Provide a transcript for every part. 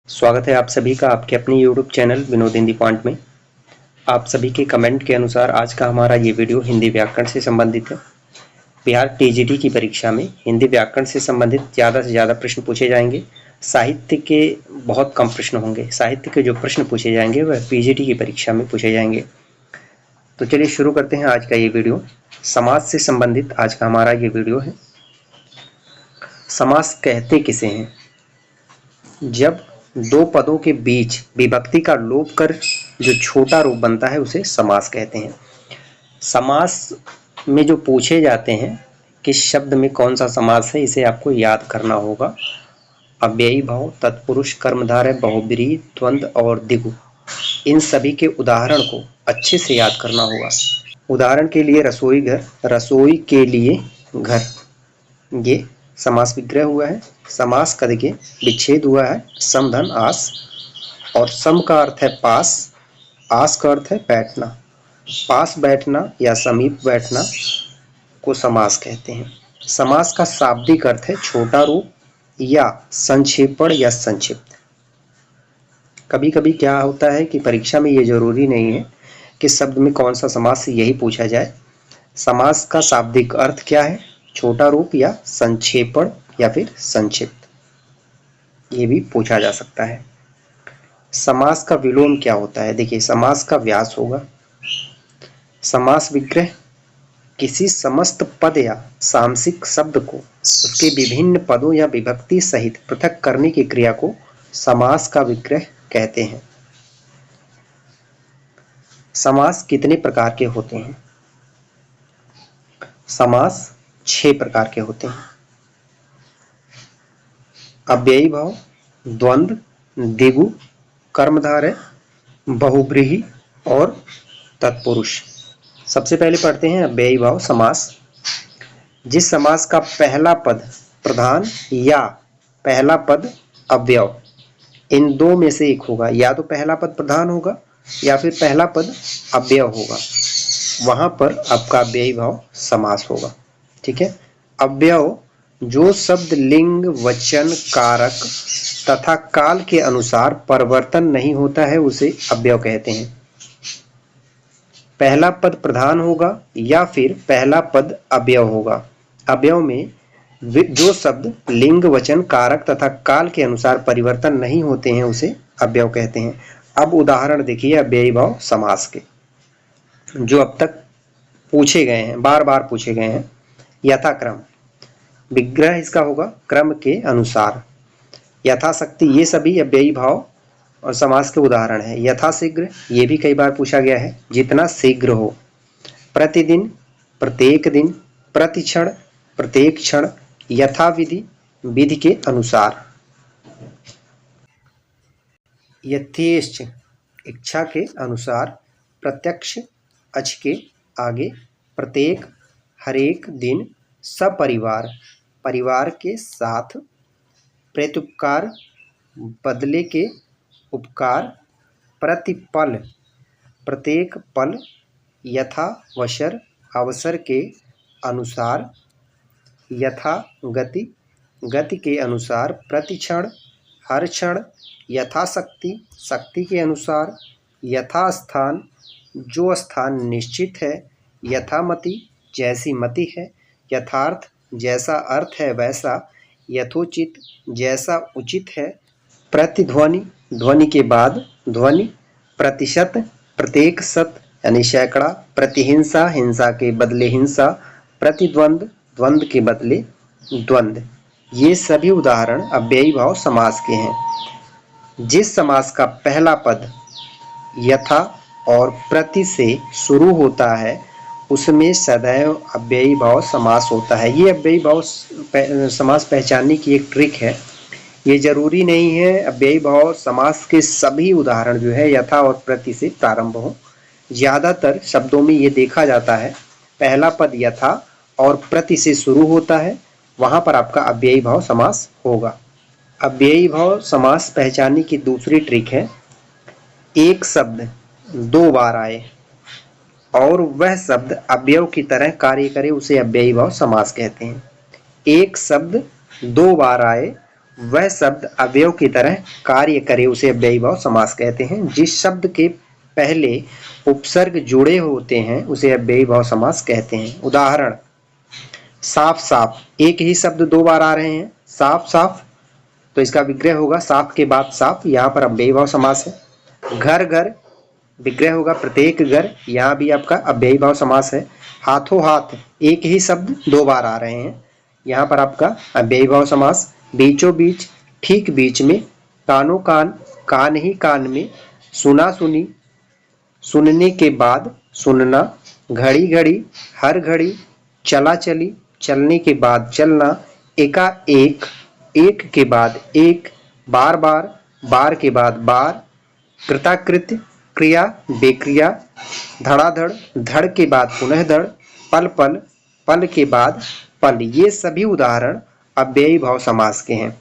स्वागत है आप सभी का आपके अपने YouTube channel Vinod Hindi point में। आप सभी के कमेंट के अनुसार आज का हमारा ये वीडियो हिंदी व्याकरण से संबंधित है। बिहार टीजीटी की परीक्षा में हिंदी व्याकरण से संबंधित ज़्यादा से ज़्यादा प्रश्न पूछे जाएंगे। साहित्य के बहुत कम प्रश्न होंगे। साहित्य के जो प्रश्न पूछे जाएंगे वह पीजीटी की परीक्षा में पूछे जाएंगे। तो चलिए शुरू करते हैं आज का ये वीडियो। समास से संबंधित आज का हमारा ये वीडियो है। समास कहते किसे हैं? जब दो पदों के बीच विभक्ति का लोप कर जो छोटा रूप बनता है उसे समास कहते हैं। समास में जो पूछे जाते हैं किस शब्द में कौन सा समास है, इसे आपको याद करना होगा। अव्ययी भाव, तत्पुरुष, कर्मधारय, बहुब्रीहि, द्वंद्व और द्विगु, इन सभी के उदाहरण को अच्छे से याद करना होगा। उदाहरण के लिए रसोई घर, रसोई के लिए घर, ये समास विग्रह हुआ है। समास करके विच्छेद हुआ है समधन आस, और सम का अर्थ है पास, आस का अर्थ है बैठना। पास बैठना या समीप बैठना को समास कहते हैं। समास का शाब्दिक अर्थ है छोटा रूप या संक्षेपण या संक्षिप्त। कभी कभी क्या होता है कि परीक्षा में ये जरूरी नहीं है कि शब्द में कौन सा समास यही पूछा जाए। समास का शाब्दिक अर्थ क्या है? छोटा रूप या संक्षेपण या फिर संक्षिप्त, ये भी पूछा जा सकता है। समास का विलोम क्या होता है? देखिए, समास का व्यास होगा। समास विग्रह किसी समस्त पद या सामसिक शब्द को उसके विभिन्न पदों या विभक्ति सहित पृथक करने की क्रिया को समास का विग्रह कहते हैं। समास कितने प्रकार के होते हैं? समास 6 प्रकार के होते हैं। अव्ययी भाव, द्वंद्व, द्विगु, कर्मधारय, बहुब्रीहि और तत्पुरुष। सबसे पहले पढ़ते हैं अव्ययी भाव समास। जिस समास का पहला पद प्रधान या पहला पद अव्यय, इन दो में से एक होगा। या तो पहला पद प्रधान होगा या फिर पहला पद अव्यय होगा, वहां पर आपका अव्ययी भाव समास होगा। ठीक है। अव्यय जो शब्द लिंग, वचन, कारक तथा काल के अनुसार परिवर्तन नहीं होता है उसे अव्यय कहते हैं। पहला पद प्रधान होगा या फिर पहला पद अव्यय होगा। अव्यय में जो शब्द लिंग, वचन, कारक तथा काल के अनुसार परिवर्तन नहीं होते हैं उसे अव्यय कहते हैं। अब उदाहरण देखिए अव्ययी भाव समास के, जो अब तक पूछे गए हैं, बार बार पूछे गए हैं। यथाक्रम, विग्रह इसका होगा क्रम के अनुसार। यथाशक्ति, ये सभी अव्ययी भाव और समास के उदाहरण है। यथाशीघ्र, ये भी कई बार पूछा गया है, जितना शीघ्र हो। प्रतिदिन, प्रत्येक दिन। प्रतिक्षण, प्रत्येक क्षण। यथाविधि, विधि के अनुसार। यथेष्ट, इच्छा के अनुसार। प्रत्यक्ष, अच के आगे। प्रत्येक, हरेक दिन। सपरिवार, परिवार के साथ। प्रत्युपकार, बदले के उपकार। प्रतिपल, प्रत्येक पल। यथावसर, अवसर के अनुसार। यथा गति, गति के अनुसार। प्रतिक्षण, हर क्षण। यथाशक्ति, शक्ति के अनुसार। यथास्थान, जो स्थान निश्चित है। यथामति, जैसी मति है। यथार्थ, जैसा अर्थ है वैसा। यथोचित, जैसा उचित है। प्रतिध्वनि, ध्वनि के बाद ध्वनि। प्रतिशत, प्रत्येक शत यानी सैकड़ा। प्रतिहिंसा, हिंसा के बदले हिंसा। प्रतिद्वंद, द्वंद्व के बदले द्वंद्व। ये सभी उदाहरण अव्ययी भाव समास के हैं। जिस समास का पहला पद यथा और प्रति से शुरू होता है उसमें सदैव अव्ययी भाव समास होता है। ये अव्ययी भाव समास पहचानने की एक ट्रिक है। ये जरूरी नहीं है अव्ययी भाव समास के सभी उदाहरण जो है यथा और प्रति से प्रारंभ हो। ज्यादातर शब्दों में ये देखा जाता है पहला पद यथा और प्रति से शुरू होता है, वहां पर आपका अव्ययी भाव समास होगा। अव्ययी भाव समास पहचानने की दूसरी ट्रिक है, एक शब्द 2 बार आए और वह शब्द अव्यय की तरह कार्य करे उसे अव्ययी भाव समास कहते हैं। एक शब्द 2 बार आए, वह शब्द अवयव की तरह कार्य करे उसे अव्ययी भाव समास कहते हैं। जिस शब्द के पहले उपसर्ग जुड़े होते हैं उसे अव्ययी भाव समास कहते हैं। उदाहरण, साफ साफ, एक ही शब्द दो बार आ रहे हैं, साफ साफ, तो इसका विग्रह होगा साफ के बाद साफ, यहाँ पर अव्ययी भाव समास है। घर घर, विग्रह होगा प्रत्येक घर, यहाँ भी आपका अव्ययी भाव समास है। हाथों हाथ, एक ही शब्द दो बार आ रहे हैं, यहाँ पर आपका अव्ययी भाव समास। बीचों बीच, ठीक बीच में, कानों कान, कान ही कान में, सुना सुनी, सुनने के बाद सुनना, घड़ी घड़ी, हर घड़ी, चला चली, चलने के बाद चलना, एकाएक, एक के बाद एक, बार बार, बार के बाद बार, कृताकृत्य, क्रिया बेक्रिया, धड़ाधड़, धड़ के बाद पुनः धड़, पल पल, पल के बाद पल। ये सभी उदाहरण अव्ययी भाव समास के हैं।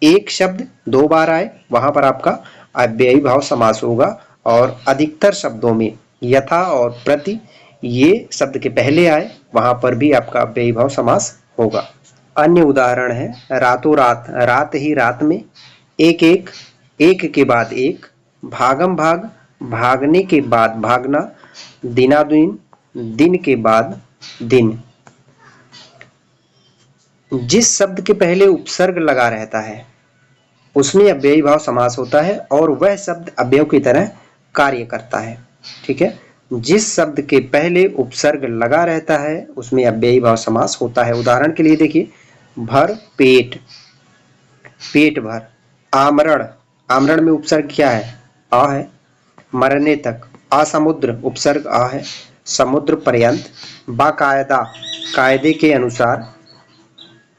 एक शब्द दो बार आए वहां पर आपका अव्ययी भाव समास होगा, और अधिकतर शब्दों में यथा और प्रति ये शब्द के पहले आए वहां पर भी आपका अव्ययी भाव समास होगा। अन्य उदाहरण है रातों रात, रात ही रात में, एक एक, एक के बाद एक, भागम भाग, भागने के बाद भागना, दिनादुन, दिन के बाद दिन। जिस शब्द के पहले उपसर्ग लगा रहता है उसमें अव्ययी भाव समास होता है और वह शब्द अव्यय की तरह कार्य करता है। ठीक है, जिस शब्द के पहले उपसर्ग लगा रहता है उसमें अव्ययी भाव समास होता है। उदाहरण के लिए देखिए, भर पेट, पेट भर। आमरण, आमरण में उपसर्ग क्या है? आ है। मरने तक, असमुद्र, उपसर्ग आ है, समुद्र पर्यंत। बाकायदा, कायदे के अनुसार,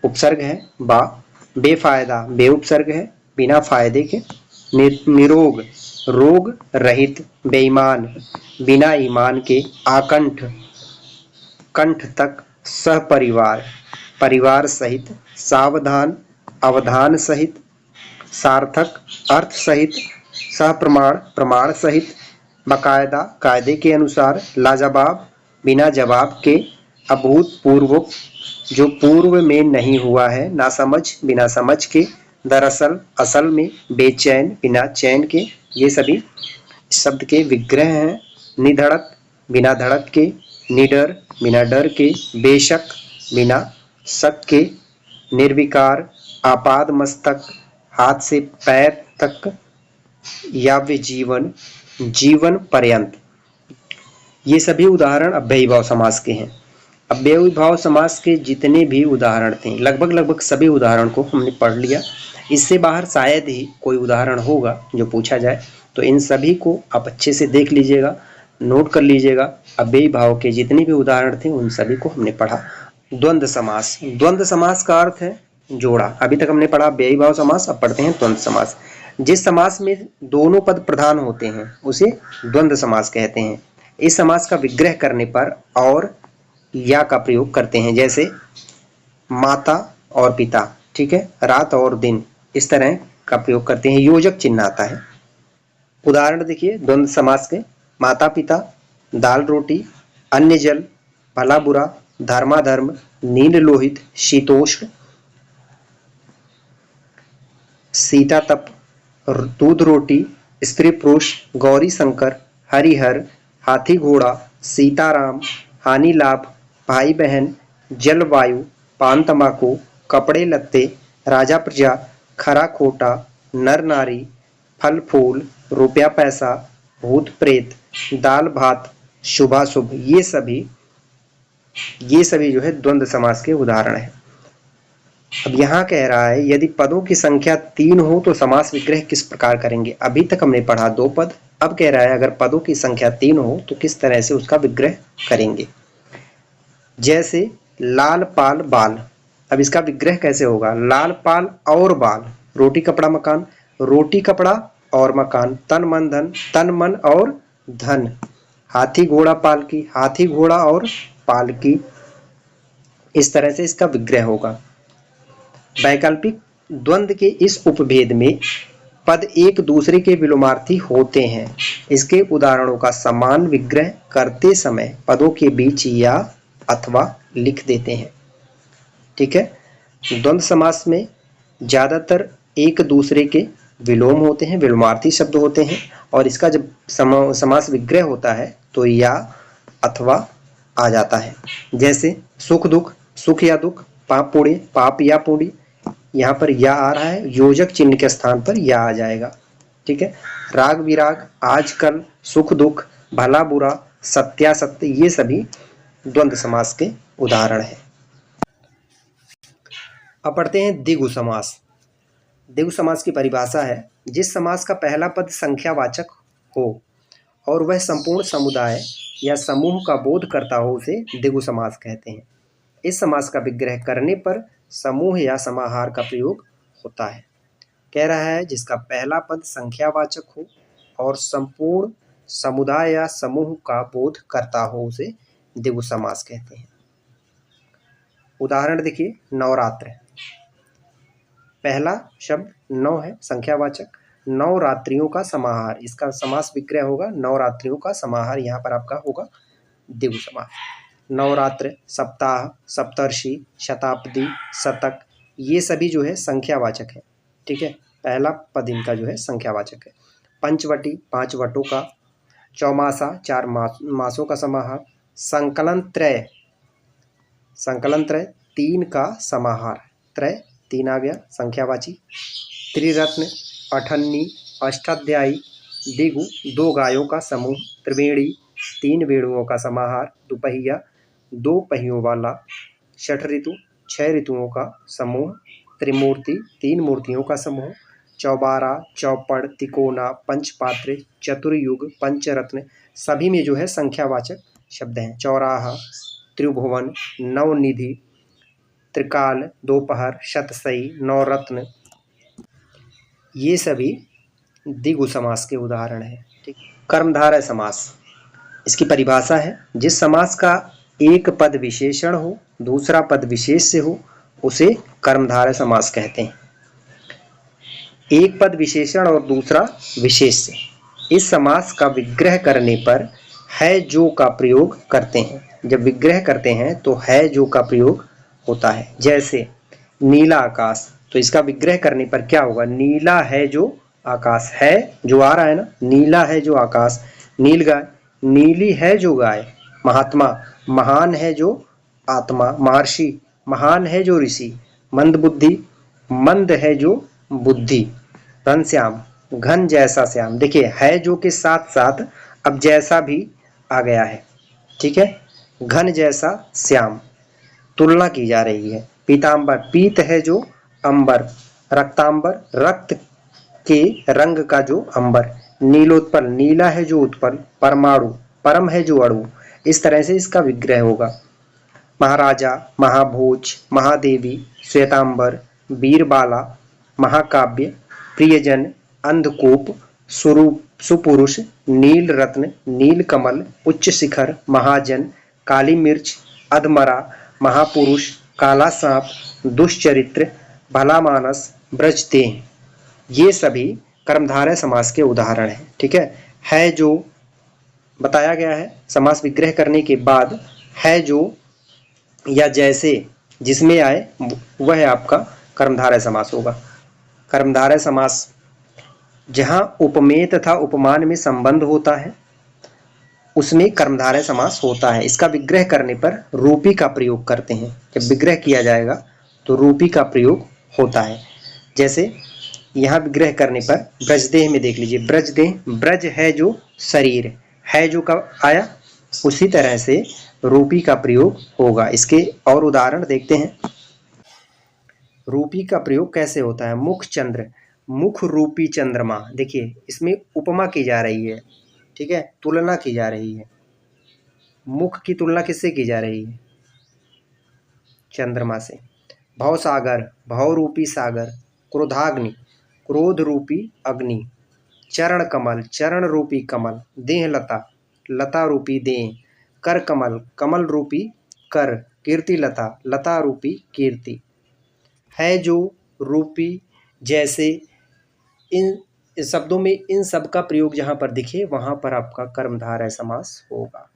उपसर्ग है बा। बेफायदा, बे उपसर्ग है, बिना फायदे के। निरोग, रोग रहित। बेईमान, बिना ईमान के। आकंठ, कंठ तक। सहपरिवार, परिवार सहित। सावधान, अवधान सहित। सार्थक, अर्थ सहित। सहप्रमाण, प्रमाण सहित। बाकायदा, कायदे के अनुसार। लाजवाब, बिना जवाब के। अभूतपूर्व, जो पूर्व में नहीं हुआ है। नासमझ, बिना समझ के। दरअसल, असल में। बेचैन, बिना चैन के। ये सभी शब्द के विग्रह हैं। निधड़क, बिना धड़क के। निडर, बिना डर के। बेशक, बिना शक के। निर्विकार, आपाद मस्तक, हाथ से पैर तक। यावय जीवन, जीवन पर्यंत। ये सभी उदाहरण अव्ययी भाव समास के हैं। अव्ययी भाव समास के जितने भी उदाहरण थे लगभग सभी उदाहरण को हमने पढ़ लिया। इससे बाहर शायद ही कोई उदाहरण होगा जो पूछा जाए, तो इन सभी को आप अच्छे से देख लीजिएगा, नोट कर लीजिएगा। अव्ययी भाव के जितने भी उदाहरण थे उन सभी को हमने पढ़ा। द्वंद्व समास, द्वंद्व समास का अर्थ है जोड़ा। अभी तक हमने पढ़ा अव्ययी भाव समास, अब पढ़ते हैं द्वंद्व समास। जिस समास में दोनों पद प्रधान होते हैं उसे द्वंद्व समास कहते हैं। इस समास का विग्रह करने पर और या का प्रयोग करते हैं, जैसे माता और पिता, ठीक है, रात और दिन, इस तरह का प्रयोग करते हैं। योजक चिन्ह आता है। उदाहरण देखिए द्वंद्व समास के, माता पिता, दाल रोटी, अन्य जल, भला बुरा, धर्माधर्म, नील लोहित, शीतोष्ण, सीता तप, दूध रोटी, स्त्री पुरुष, गौरी शंकर, हरिहर, हाथी घोड़ा, सीताराम, हानि लाभ, भाई बहन, जलवायु, पान तंबाकू, कपड़े लत्ते, राजा प्रजा, खरा खोटा, नर नारी, फल फूल, रुपया पैसा, भूत प्रेत, दाल भात, शुभाशुभ। ये सभी जो है द्वंद्व समास के उदाहरण है। अब यहाँ कह रहा है यदि पदों की संख्या 3 हो तो समास विग्रह किस प्रकार करेंगे। अभी तक हमने पढ़ा 2 पद, अब कह रहा है अगर पदों की संख्या 3 हो तो किस तरह से उसका विग्रह करेंगे। जैसे लाल पाल बाल, अब इसका विग्रह कैसे होगा। लाल पाल और बाल, रोटी कपड़ा मकान, रोटी कपड़ा और मकान, तन मन धन, तन मन और धन। हाथी घोड़ा पालकी, हाथी घोड़ा और पालकी, इस तरह से इसका विग्रह होगा। वैकल्पिक द्वंद्व के इस उपभेद में पद एक दूसरे के विलोमार्थी होते हैं। इसके उदाहरणों का समान विग्रह करते समय पदों के बीच या अथवा लिख देते हैं। ठीक है, द्वंद्व समास में ज्यादातर एक दूसरे के विलोम होते हैं, विलोमार्थी शब्द होते हैं, और इसका जब समास विग्रह होता है तो या अथवा आ जाता है। जैसे सुख दुख, सुख या दुख, पाप पुण्य, पाप या पुण्य, यहाँ पर या आ रहा है, योजक चिन्ह के स्थान पर या आ जाएगा। ठीक है। राग विराग, आजकल, सुख दुख, भला बुरा, सत्यासत्य, ये सभी द्वंद्व समास के उदाहरण हैं। अब पढ़ते हैं द्विगु समास। द्विगु समास की परिभाषा है, जिस समास का पहला पद संख्यावाचक हो और वह संपूर्ण समुदाय या समूह का बोध करता हो, उसे द्विगु समास कहते हैं। इस समास का विग्रह करने पर समूह या समाहार का प्रयोग होता है। कह रहा है जिसका पहला पद संख्यावाचक हो और संपूर्ण समुदाय या समूह का बोध करता हो, उसे द्विगु समास कहते हैं। उदाहरण देखिए, नवरात्र, पहला शब्द नौ है, संख्यावाचक, नवरात्रियों का समाहार, इसका समास विग्रह होगा नवरात्रियों का समाहार, यहाँ पर आपका होगा द्विगु समास। नवरात्र, सप्ताह, सप्तर्षि, शताब्दी, शतक, ये सभी जो है संख्यावाचक है। ठीक है, पहला पद इनका जो है संख्यावाचक है। पंचवटी, 5 वटों का, चौमासा, 4 मासों का समाहार, संकलन त्रय, संकलन त्रय 3 का समाहार, त्रय 3 आ गया संख्यावाची। त्रिरत्न, अठन्नी, अष्टाध्यायी, दिगु 2 गायों का समूह, त्रिवेणी 3 वेणुओं का समाहार, दुपहिया 2 पहियों वाला, षठ ऋतु 6 ऋतुओं का समूह, त्रिमूर्ति 3 मूर्तियों का समूह, चौबारा, चौपड़, तिकोना, पंचपात्र, चतुर्युग, पंचरत्न, सभी में जो है संख्यावाचक शब्द हैं। चौराहा, त्रिभुवन, नवनिधि, त्रिकाल, दोपहर, शतसई, नवरत्न, ये सभी द्विगु समास के उदाहरण हैं। ठीक। कर्मधारय समास, इसकी परिभाषा है, जिस समास का एक पद विशेषण हो, दूसरा पद विशेष से हो, उसे कर्मधारय समास कहते हैं। एक पद विशेषण और दूसरा विशेष से, इस समास का विग्रह करने पर है जो का प्रयोग करते हैं। जब विग्रह करते हैं तो है जो का प्रयोग होता है। जैसे नीला आकाश, तो इसका विग्रह करने पर क्या होगा, नीला है जो आकाश, है जो आ रहा है ना, नीला है जो आकाश, नील गाय, नीली है जो गाय, महात्मा, महान है जो आत्मा, महर्षि, महान है जो ऋषि, मंद बुद्धि, मंद है जो बुद्धि, घनश्याम, घन जैसा श्याम। देखिए है जो के साथ साथ अब जैसा भी आ गया है। ठीक है, घन जैसा श्याम, तुलना की जा रही है। पीतांबर, पीत है जो अंबर, रक्तांबर, रक्त के रंग का जो अंबर, नीलोत्पल, नीला है जो उत्पल, परमाणु, परम है जो अणु, इस तरह से इसका विग्रह होगा। महाराजा, महाभोज, महादेवी, श्वेतांबर, बीरबाला, महाकाव्य, प्रियजन, अंधकूप, स्वरूप, सुपुरुष, नील रत्न, नील कमल, उच्च शिखर, महाजन, काली मिर्च, अधमरा, महापुरुष, काला सांप, दुष्चरित्र, भला मानस, ब्रजदेह, ये सभी कर्मधारय समास के उदाहरण हैं। ठीक है जो बताया गया है, समास विग्रह करने के बाद है जो या जैसे जिसमें आए वह आपका कर्मधारय समास होगा। कर्मधारय समास जहाँ उपमेय तथा उपमान में संबंध होता है, उसमें कर्मधारय समास होता है। इसका विग्रह करने पर रूपी का प्रयोग करते हैं। जब विग्रह किया जाएगा तो रूपी का प्रयोग होता है। जैसे यहाँ विग्रह करने पर ब्रजदेह में देख लीजिए, ब्रजदेह, ब्रज है जो शरीर, है जो का आया, उसी तरह से रूपी का प्रयोग होगा। इसके और उदाहरण देखते हैं। रूपी का प्रयोग कैसे होता है, मुख चंद्र, मुख रूपी चंद्रमा, देखिए इसमें उपमा की जा रही है। ठीक है, तुलना की जा रही है। मुख की तुलना किससे की जा रही है, चंद्रमा से। भवसागर, भव रूपी सागर, क्रोधाग्नि, क्रोध रूपी अग्नि, चरण कमल, चरण रूपी कमल, देह लता, लता रूपी देह, कर कमल, कमल रूपी कर, कीर्ति लता, लता रूपी कीर्ति, है जो, रूपी, जैसे, इन शब्दों में इन सब का प्रयोग जहां पर दिखे वहां पर आपका कर्मधारय समास होगा।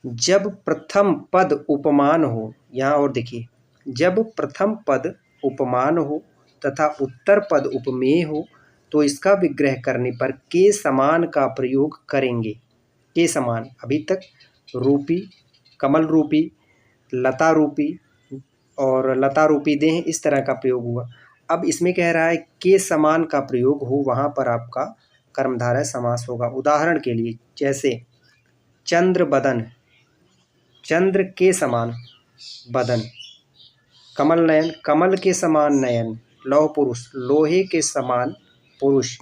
जब प्रथम पद उपमान हो, यहाँ और देखिए, जब प्रथम पद उपमान हो तथा उत्तर पद उपमेय हो तो इसका विग्रह करने पर के समान का प्रयोग करेंगे। के समान, अभी तक रूपी, कमल रूपी, लता रूपी और लता रूपी देह, इस तरह का प्रयोग हुआ। अब इसमें कह रहा है के समान का प्रयोग हो, वहाँ पर आपका कर्मधारय समास होगा। उदाहरण के लिए जैसे चंद्र बदन, चंद्र के समान बदन, कमल नयन, कमल के समान नयन, लौह पुरुष, लोहे के समान पुरुष,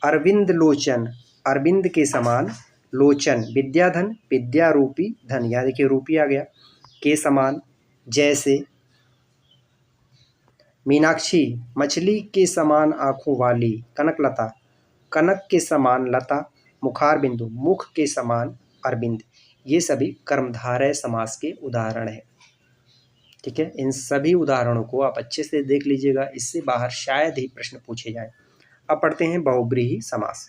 अरविंद लोचन, अरविंद के समान लोचन, विद्याधन, विद्या रूपी धन, यहाँ देखिए रूपी आ गया, के समान। जैसे मीनाक्षी, मछली के समान आँखों वाली, कनकलता, कनक के समान लता, मुखार बिंदु, मुख के समान अरविंद। ये सभी कर्मधारय समास के उदाहरण हैं। ठीक है, इन सभी उदाहरणों को आप अच्छे से देख लीजिएगा, इससे बाहर शायद ही प्रश्न पूछे जाएं। अब पढ़ते हैं बहुब्रीहि समास।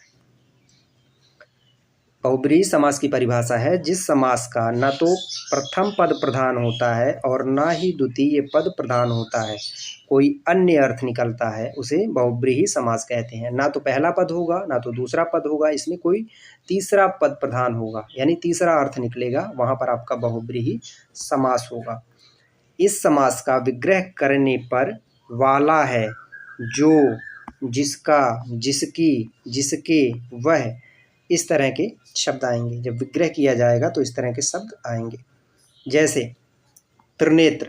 बहुब्रीहि समास की परिभाषा है जिस समास का न तो प्रथम पद प्रधान होता है और न ही द्वितीय पद प्रधान होता है, कोई अन्य अर्थ निकलता है, उसे बहुब्रीहि समास कहते हैं। ना तो पहला पद होगा ना तो दूसरा पद होगा, इसमें कोई तीसरा पद प्रधान होगा, यानी तीसरा अर्थ निकलेगा, वहाँ पर आपका बहुब्रीहि समास होगा। इस समास का विग्रह करने पर वाला है, जो, जिसका, जिसकी, जिसके, वह, इस तरह के शब्द आएंगे। जब विग्रह किया जाएगा तो इस तरह के शब्द आएंगे। जैसे त्रिनेत्र,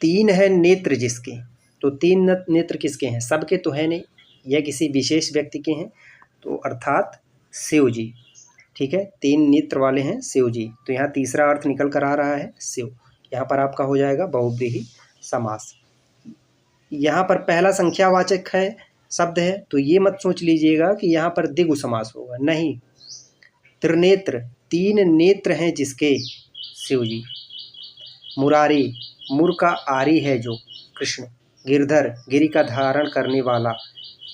तीन है नेत्र जिसके, तो तीन नेत्र किसके हैं? सबके तो है नहीं, यह किसी विशेष व्यक्ति के हैं, तो अर्थात शिव जी। ठीक है, तीन नेत्र वाले हैं शिव जी, तो यहाँ तीसरा अर्थ निकल कर आ रहा है शिव। यहाँ पर आपका हो जाएगा बहुब्रीहि समास। यहाँ पर पहला संख्यावाचक है शब्द है, तो ये मत सोच लीजिएगा कि यहाँ पर द्विगु समास होगा, नहीं। त्रिनेत्र, तीन नेत्र हैं जिसके, शिव जी। मुरारी, मुर का आरी है जो, कृष्ण। गिरधर, गिरि का धारण करने वाला,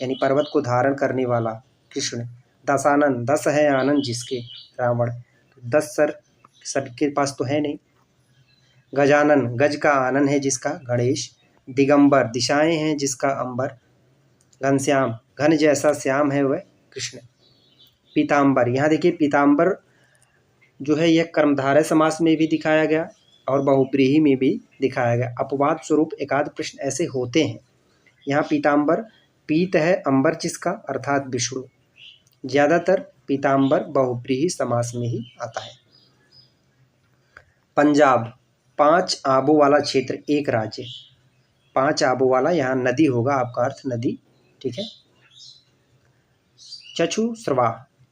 यानी पर्वत को धारण करने वाला, कृष्ण। दशानन, दस है आनंद जिसके, रावण। 10 सर सबके पास तो है नहीं। गजानन, गज का आनन है जिसका, गणेश। दिगंबर, दिशाएं हैं जिसका, अंबर। घनश्याम, घन जैसा श्याम है वह, कृष्ण। पीताम्बर, यहाँ देखिए पीताम्बर जो है यह कर्मधारय समास में भी दिखाया गया और बहुब्रीहि में भी दिखाया गया। अपवाद स्वरूप एकाध प्रश्न ऐसे होते हैं। यहाँ पीताम्बर, पीत है अंबर जिसका, अर्थात विष्णु। ज़्यादातर पीताम्बर बहुब्रीहि समास में ही आता है। पंजाब, 5 आबों वाला क्षेत्र, एक राज्य। 5 आबों वाला, यहाँ नदी होगा आपका अर्थ, नदी। ठीक है। चक्षु श्रवा,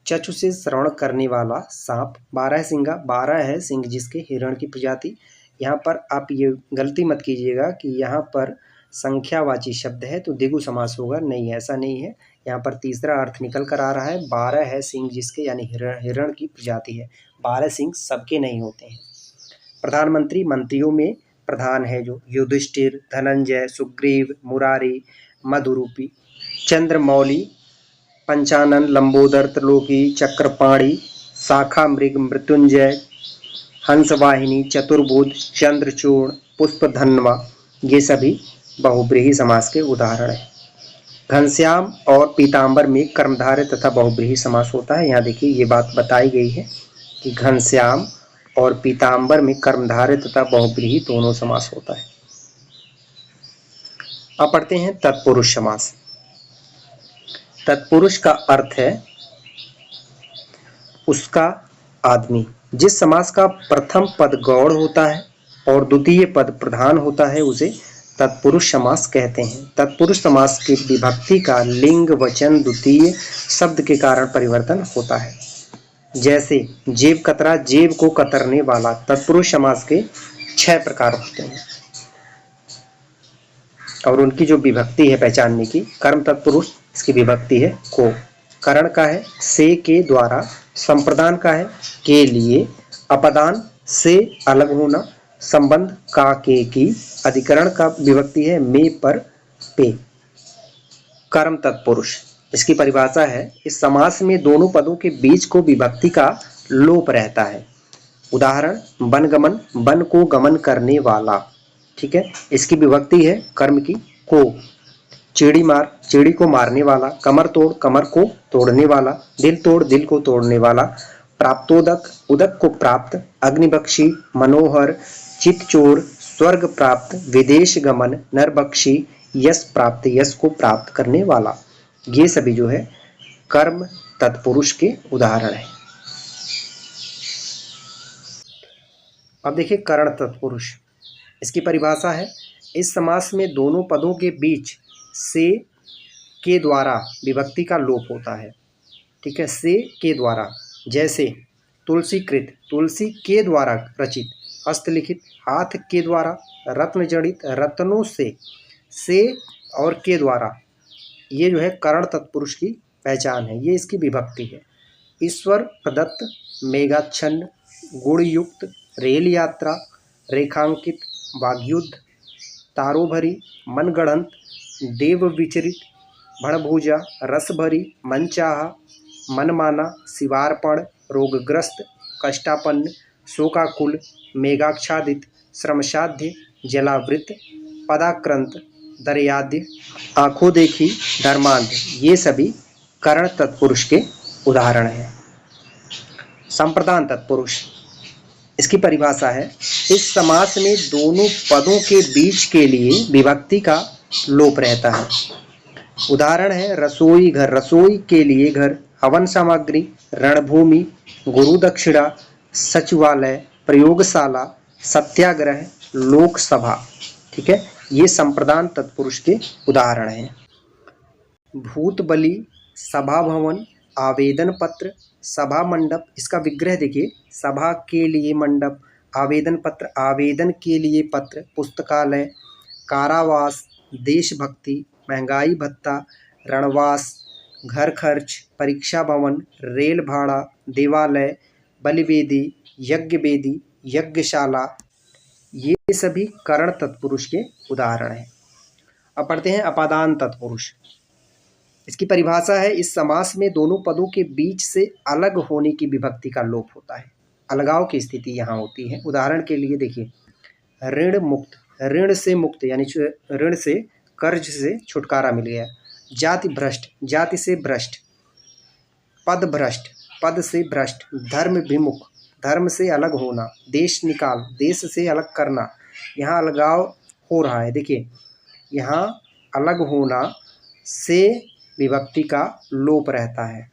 चक्षु से श्रवण करने वाला सांप। 12 सिंगा, 12 है सिंह जिसके, हिरण की प्रजाति। यहाँ पर आप ये गलती मत कीजिएगा कि यहाँ पर संख्यावाची शब्द है तो द्विगु समास होगा, नहीं, ऐसा नहीं है। यहाँ पर तीसरा अर्थ निकल कर आ रहा है। 12 है सिंह जिसके, यानी हिरण की प्रजाति है। 12 सिंह सबके नहीं होते हैं। प्रधानमंत्री, मंत्रियों में प्रधान है जो, युधिष्ठिर, धनंजय, सुग्रीव, मुरारी, मधुरूपी। चंद्रमौली, पंचानन, लंबोदर, त्रिलोकी, चक्रपाणी, शाखा मृग, मृत्युंजय, हंसवाहिनी, चतुर्भुज, चंद्रचूर्ण, पुष्पधन्वा, ये सभी बहुब्रीहि समास के उदाहरण हैं। घनश्याम और पीताम्बर में कर्मधारय तथा बहुब्रीहि समास होता है। यहाँ देखिए ये बात बताई गई है कि घनश्याम और पीताम्बर में कर्मधारय तथा बहुब्रीहि दोनों समास होता है। अब पढ़ते हैं तत्पुरुष समास। तत्पुरुष का अर्थ है उसका आदमी। जिस समास का प्रथम पद गौड़ होता है और द्वितीय पद प्रधान होता है उसे तत्पुरुष समास कहते हैं। तत्पुरुष समास की विभक्ति का लिंग वचन द्वितीय शब्द के कारण परिवर्तन होता है। जैसे जेब कतरा, जेब को कतरने वाला। तत्पुरुष समास के 6 प्रकार होते हैं और उनकी जो विभक्ति है पहचानने की, कर्म तत्पुरुष, इसकी विभक्ति है को। करण का है से के द्वारा। संप्रदान का है के लिए। अपदान से अलग होना। संबंध का के की। अधिकरण का विभक्ति है में पर पे। कर्म तत्पुरुष, इसकी परिभाषा है इस समास में दोनों पदों के बीच को विभक्ति का लोप रहता है। उदाहरण, वनगमन, वन को गमन करने वाला। ठीक है। इसकी विभक्ति है कर्म की को। चीड़ी मार, चीड़ी को मारने वाला। कमर तोड़, कमर को तोड़ने वाला। दिल तोड़, दिल को तोड़ने वाला। प्राप्तोदक, उदक को प्राप्त। अग्निबक्षी, मनोहर। चितचोर, स्वर्ग प्राप्त। विदेश गमन, नरबक्षी। यश प्राप्त, यश को प्राप्त करने वाला। ये सभी जो है कर्म तत्पुरुष के उदाहरण है। अब देखिए करण तत्पुरुष, इसकी परिभाषा है इस समास में दोनों पदों के बीच से के द्वारा विभक्ति का लोप होता है। ठीक है, से के द्वारा। जैसे तुलसीकृत, तुलसी के द्वारा रचित। हस्तलिखित, हाथ के द्वारा। रत्न जड़ित, रत्नों से और के द्वारा। ये जो है करण तत्पुरुष की पहचान है, ये इसकी विभक्ति है। ईश्वर प्रदत्त, मेघाच्छन्न, गुणयुक्त, रेल यात्रा, रेखांकित, वाग्युद्ध, तारोभरी, मनगढ़ंत, देव विचरित, भणभुजा, रसभरी, मनचाहा, मनमाना, शिवार्पण, रोगग्रस्त, कष्टापन्न, शोकाकुल, मेघाच्छादित, श्रमसाध्य, जलावृत, पदाक्रांत, दर्याद्य, आंखों देखी, धर्मांध। ये सभी करण तत्पुरुष के उदाहरण हैं। संप्रदान तत्पुरुष, इसकी परिभाषा है इस समास में दोनों पदों के बीच के लिए विभक्ति का लोप रहता है। उदाहरण है रसोई घर, रसोई के लिए घर। हवन सामग्री, रणभूमि, गुरु दक्षिणा, सचिवालय, प्रयोगशाला, सत्याग्रह, लोकसभा। ठीक है, ये संप्रदान तत्पुरुष के उदाहरण हैं। भूत बलि, सभा भवन, आवेदन पत्र, सभा मंडप। इसका विग्रह देखिए, सभा के लिए मंडप, आवेदन पत्र, आवेदन के लिए पत्र, पुस्तकालय, कारावास, देशभक्ति, महंगाई भत्ता, रणवास, घर खर्च, परीक्षा भवन, रेल भाड़ा, देवालय, बलिवेदी, यज्ञ वेदी, यज्ञशाला। ये सभी करण तत्पुरुष के उदाहरण हैं। अब पढ़ते हैं अपादान तत्पुरुष। इसकी परिभाषा है इस समास में दोनों पदों के बीच से अलग होने की विभक्ति का लोप होता है। अलगाव की स्थिति यहाँ होती है। उदाहरण के लिए देखिए, ऋण मुक्त, ऋण से मुक्त यानी ऋण से, कर्ज से छुटकारा मिल गया। जाति भ्रष्ट, जाति से भ्रष्ट। पद भ्रष्ट, पद से भ्रष्ट। धर्म विमुख, धर्म से अलग होना। देश निकाल, देश से अलग करना। यहाँ अलगाव हो रहा है। देखिए, यहाँ अलग होना से विभक्ति का लोप रहता है।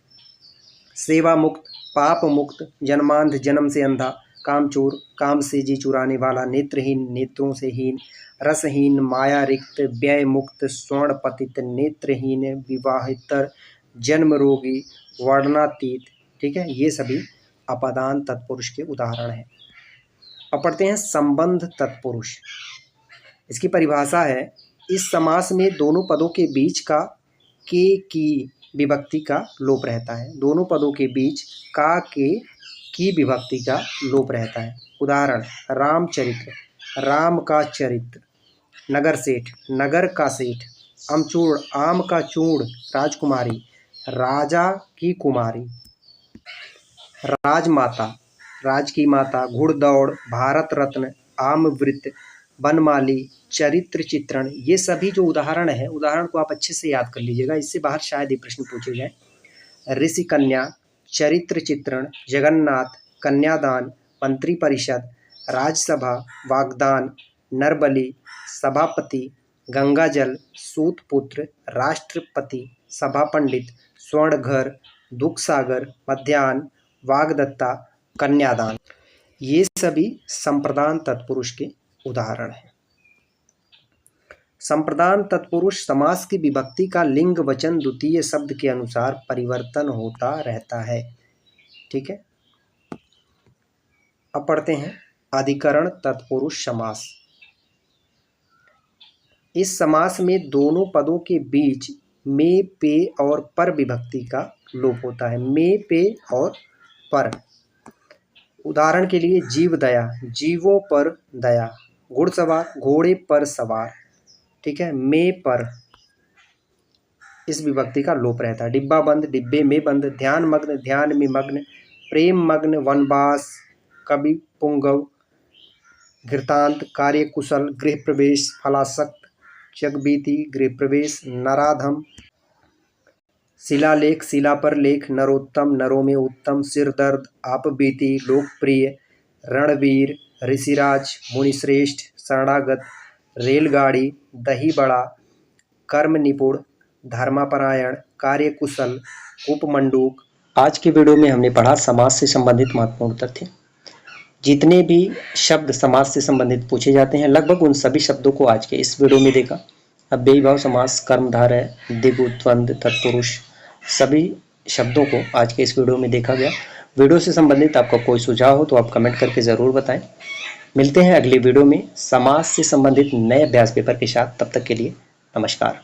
सेवा मुक्त, पाप मुक्त। जन्मांध, जन्म से अंधा। कामचोर, काम से जी चुराने वाला। नेत्रहीन, नेत्रों से हीन। रसहीन, माया रिक्त। व्यय मुक्त, स्वर्ण पतित। नेत्रहीन, विवाहितर, जन्म रोगी, वर्णातीत। ठीक है, ये सभी अपादान तत्पुरुष के उदाहरण हैं। अब पढ़ते हैं संबंध तत्पुरुष। इसकी परिभाषा है इस समास में दोनों पदों के बीच का के की विभक्ति का लोप रहता है। दोनों पदों के बीच का के की विभक्ति का लोप रहता है। उदाहरण, रामचरित्र, राम का चरित्र। नगर सेठ, नगर का सेठ। अमचूर्ण, आम का चूर्ण। राजकुमारी, राजा की कुमारी। राजमाता, राज की माता। घुड़दौड़, भारत रत्न, आमवृत, बनमाली, चरित्र चित्रण। ये सभी जो उदाहरण है, उदाहरण को आप अच्छे से याद कर लीजिएगा, इससे बाहर शायद ये प्रश्न पूछे जाए। ऋषि कन्या, चरित्र चित्रण, जगन्नाथ, कन्यादान, मंत्री परिषद, राजसभा, वाग्दान, नरबली, सभापति, गंगाजल, सूतपुत्र, राष्ट्रपति, सभा पंडित, स्वर्ण घर, दुख सागर, मध्याह्न, वागदत्ता, कन्यादान। ये सभी संप्रदान तत्पुरुष के उदाहरण हैं। संप्रदान तत्पुरुष समास की विभक्ति का लिंग वचन द्वितीय शब्द के अनुसार परिवर्तन होता रहता है। ठीक है, अब पढ़ते हैं अधिकरण तत्पुरुष समास। इस समास में दोनों पदों के बीच में, पे और पर विभक्ति का लोप होता है। में, पे और पर। उदाहरण के लिए, जीव दया, जीवों पर दया। घुड़सवार, घोड़े पर सवार। ठीक है, में पर इस विभक्ति का लोप रहता है। डिब्बा बंद, डिब्बे में बंद। ध्यान मग्न, ध्यान में मग्न। प्रेम मग्न, वनवास, कवि पुंगव, घृतांत, कार्यकुशल, गृह प्रवेश, फलासक्त, जगबीती, गृह प्रवेश, नराधम, शिलालेख, शिला पर लेख, नरोत्तम, नरों में उत्तम, सिरदर्द, आपबीती, लोकप्रिय, रणवीर, ऋषिराज, मुनिश्रेष्ठ, शरणागत, रेलगाड़ी, दही बड़ा, कर्म निपुण, धर्मापरायण, कार्यकुशल, उपमंडूक। आज की वीडियो में हमने पढ़ा समाज से संबंधित महत्वपूर्ण तथ्य। जितने भी शब्द समाज से संबंधित पूछे जाते हैं लगभग उन सभी शब्दों को आज के इस वीडियो में देखा। अब बेईभाव समास, कर्मधारय, द्विगु, द्वंद्व, तत्पुरुष सभी शब्दों को आज के इस वीडियो में देखा गया। वीडियो से संबंधित आपका कोई सुझाव हो तो आप कमेंट करके ज़रूर बताएं। मिलते हैं अगली वीडियो में समाज से संबंधित नए अभ्यास पेपर के साथ। तब तक के लिए नमस्कार।